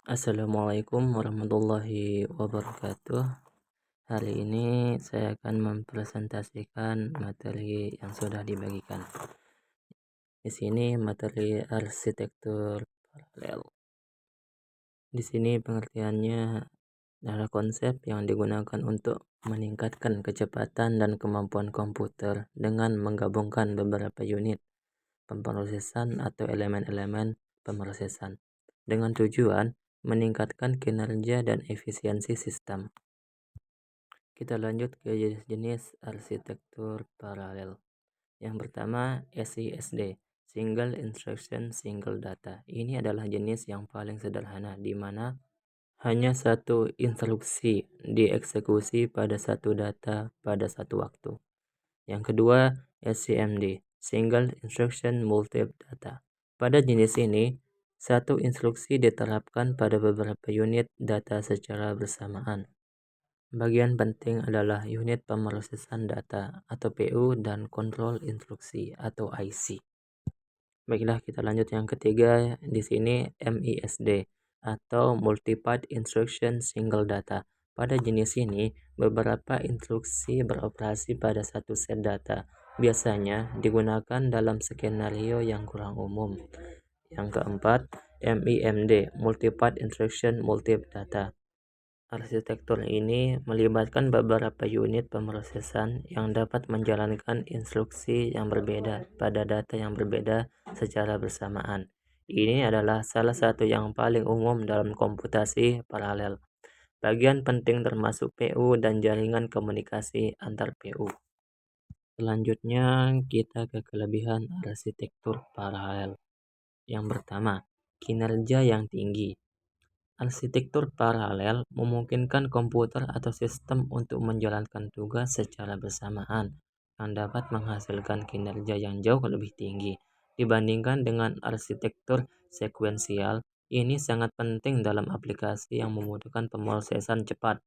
Assalamualaikum warahmatullahi wabarakatuh. Hari ini saya akan mempresentasikan materi yang sudah dibagikan. Di sini materi arsitektur paralel. Di sini pengertiannya adalah konsep yang digunakan untuk meningkatkan kecepatan dan kemampuan komputer dengan menggabungkan beberapa unit pemrosesan atau elemen-elemen pemrosesan dengan tujuan meningkatkan kinerja dan efisiensi sistem. Kita lanjut ke jenis arsitektur paralel. Yang pertama, SISD, Single Instruction Single Data. Ini adalah jenis yang paling sederhana, di mana hanya satu instruksi dieksekusi pada satu data pada satu waktu. Yang kedua, SIMD, Single Instruction Multiple Data. Pada jenis ini, satu instruksi diterapkan pada beberapa unit data secara bersamaan. Bagian penting adalah unit pemrosesan data atau PU dan kontrol instruksi atau IC. Baiklah, kita lanjut yang ketiga. Di sini MISD atau Multi-Path Instruction Single Data. Pada jenis ini, beberapa instruksi beroperasi pada satu set data. Biasanya digunakan dalam skenario yang kurang umum. Yang keempat, MIMD, Multi-Path Instruction Multiple Data. Arsitektur ini melibatkan beberapa unit pemrosesan yang dapat menjalankan instruksi yang berbeda pada data yang berbeda secara bersamaan. Ini adalah salah satu yang paling umum dalam komputasi paralel. Bagian penting termasuk PU dan jaringan komunikasi antar PU. Selanjutnya kita ke kelebihan arsitektur paralel. Yang pertama, kinerja yang tinggi. Arsitektur paralel memungkinkan komputer atau sistem untuk menjalankan tugas secara bersamaan yang dapat menghasilkan kinerja yang jauh lebih tinggi dibandingkan dengan arsitektur sekuensial. Ini sangat penting dalam aplikasi yang membutuhkan pemrosesan cepat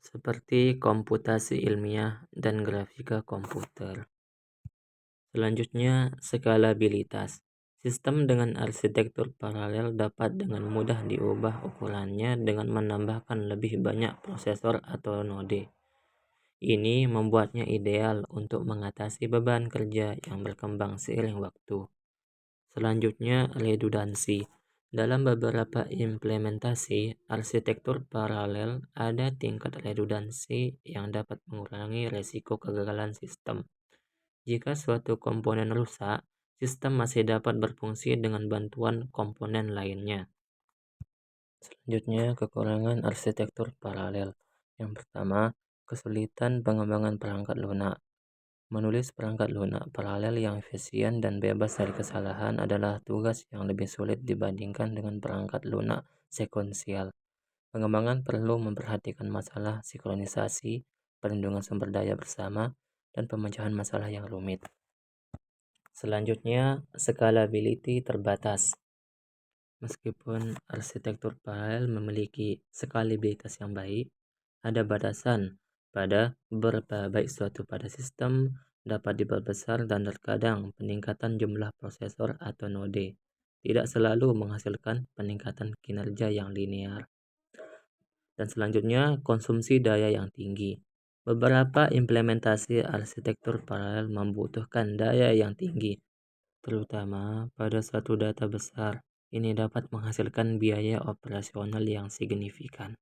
seperti komputasi ilmiah dan grafika komputer. Selanjutnya, skalabilitas. Sistem dengan arsitektur paralel dapat dengan mudah diubah ukurannya dengan menambahkan lebih banyak prosesor atau node. Ini membuatnya ideal untuk mengatasi beban kerja yang berkembang seiring waktu. Selanjutnya, redundansi. Dalam beberapa implementasi arsitektur paralel, ada tingkat redundansi yang dapat mengurangi risiko kegagalan sistem. Jika suatu komponen rusak, sistem masih dapat berfungsi dengan bantuan komponen lainnya. Selanjutnya, kekurangan arsitektur paralel. Yang pertama, kesulitan pengembangan perangkat lunak. Menulis perangkat lunak paralel yang efisien dan bebas dari kesalahan adalah tugas yang lebih sulit dibandingkan dengan perangkat lunak sekuensial. Pengembangan perlu memperhatikan masalah sinkronisasi, perlindungan sumber daya bersama, dan pemecahan masalah yang rumit. Selanjutnya, scalability terbatas. Meskipun arsitektur paralel memiliki skalabilitas yang baik, ada batasan pada berapa baik suatu pada sistem dapat diperbesar dan terkadang peningkatan jumlah prosesor atau node tidak selalu menghasilkan peningkatan kinerja yang linear. Dan selanjutnya, konsumsi daya yang tinggi. Beberapa implementasi arsitektur paralel membutuhkan daya yang tinggi, terutama pada satu data besar. Ini dapat menghasilkan biaya operasional yang signifikan.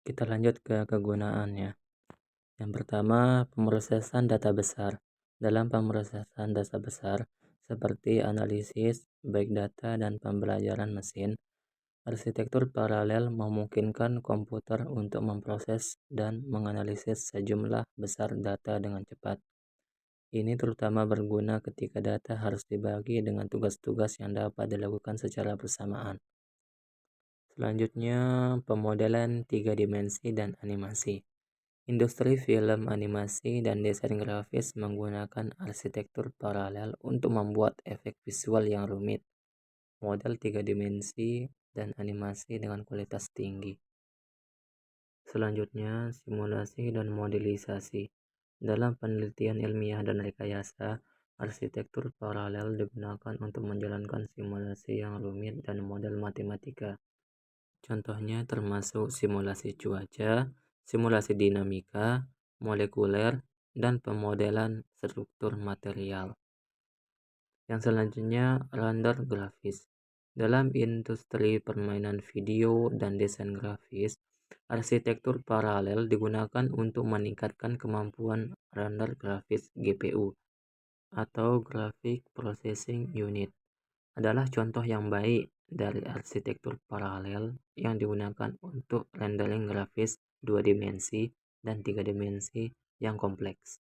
Kita lanjut ke kegunaannya. Yang pertama, pemrosesan data besar. Dalam pemrosesan data besar, seperti analisis, big data, dan pembelajaran mesin, arsitektur paralel memungkinkan komputer untuk memproses dan menganalisis sejumlah besar data dengan cepat. Ini terutama berguna ketika data harus dibagi dengan tugas-tugas yang dapat dilakukan secara bersamaan. Selanjutnya, pemodelan 3 dimensi dan animasi. Industri film, animasi, dan desain grafis menggunakan arsitektur paralel untuk membuat efek visual yang rumit, model 3 dimensi, dan animasi dengan kualitas tinggi. Selanjutnya, simulasi dan modelisasi. Dalam penelitian ilmiah dan rekayasa, arsitektur paralel digunakan untuk menjalankan simulasi yang rumit dan model matematika. Contohnya termasuk simulasi cuaca, simulasi dinamika, molekuler, dan pemodelan struktur material. Yang selanjutnya, render grafis. Dalam industri permainan video dan desain grafis, arsitektur paralel digunakan untuk meningkatkan kemampuan render grafis GPU atau Graphic Processing Unit. Adalah contoh yang baik dari arsitektur paralel yang digunakan untuk rendering grafis 2 dimensi dan 3 dimensi yang kompleks.